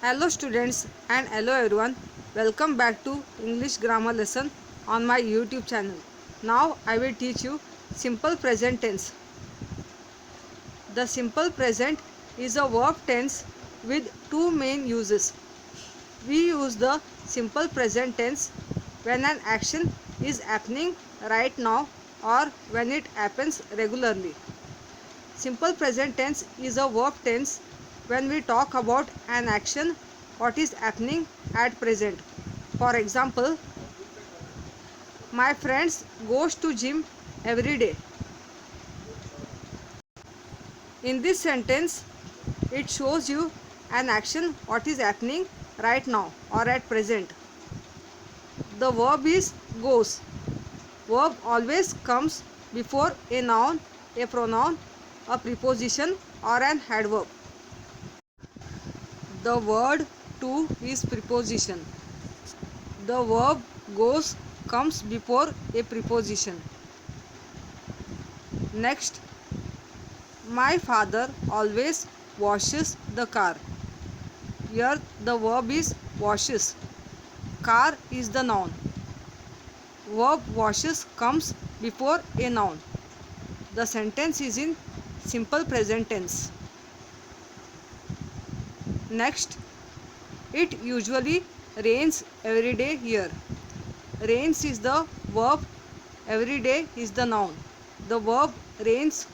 Hello students and hello everyone. Welcome back to English grammar lesson on my YouTube channel. Now I will teach you simple present tense. The simple present is a verb tense with two main uses. We use the simple present tense when an action is happening right now or when it happens regularly. Simple present tense is a verb tense when we talk about an action what is happening at present. For example, my friends goes to gym every day. In this sentence, it shows you an action what is happening right now or at present. The verb is goes. Verb always comes before a noun, a pronoun, a preposition or an adverb. The word to is preposition. The verb goes comes before a preposition. Next, my father always washes the car. Here the verb is washes. Car is the noun. Verb washes comes before a noun. The sentence is in simple present tense. Next, it usually rains every day here. Rains is the verb, every day is the noun. The verb rains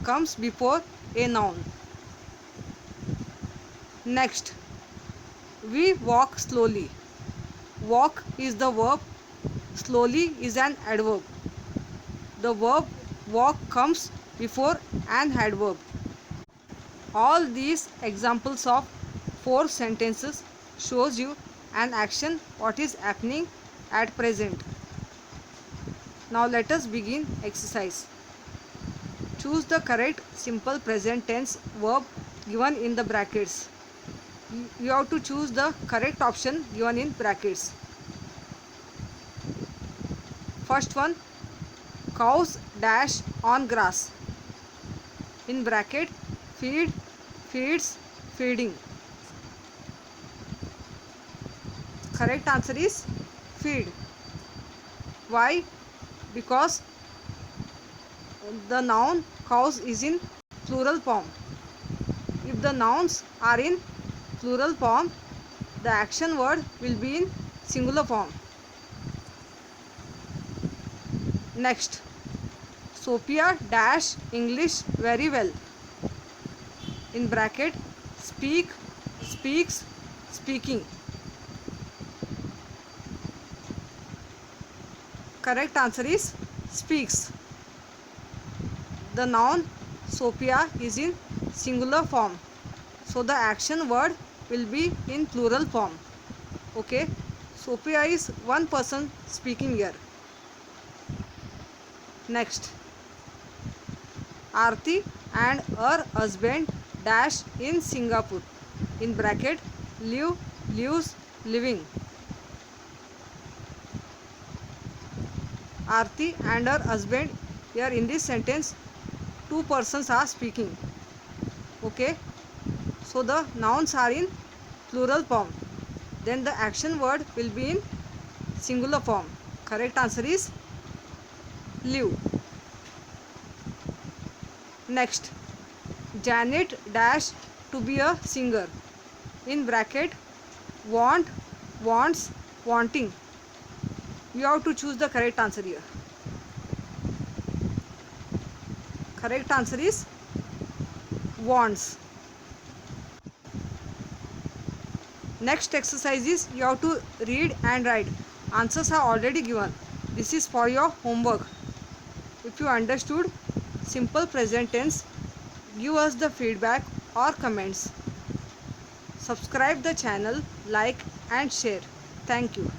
comes before a noun. Next, we walk slowly. Walk is the verb, slowly is an adverb. The verb walk comes before an adverb. All these examples of four sentences shows you an action what is happening at present. Now let us begin exercise. Choose the correct simple present tense verb given in the brackets. You have to choose the correct option given in brackets. First one, cows dash on grass. In bracket, feed, feeds, feeding. Correct answer is feed. Why? Because the noun cows is in plural form. If the nouns are in plural form, the action word will be in singular form. Next, Sophia dash English very well. In bracket, speak, speaks, speaking. Correct answer is speaks. The noun Sophia is in singular form, so the action word will be in plural form. Okay, Sophia is one person speaking here. Next, Aarti and her husband dash in Singapore. In bracket, live, lives, living. Aarti and her husband, here in this sentence two persons are speaking. Okay, so the nouns are in plural form, then the action word will be in singular form. Correct answer is live. Next, Janet dash to be a singer. In bracket, want, wants, wanting. You have to choose the correct answer here. Correct answer is wants. Next exercise is you have to read and write. Answers are already given. This is for your homework. If you understood simple present tense, give us the feedback or comments. Subscribe the channel, like and share. Thank you.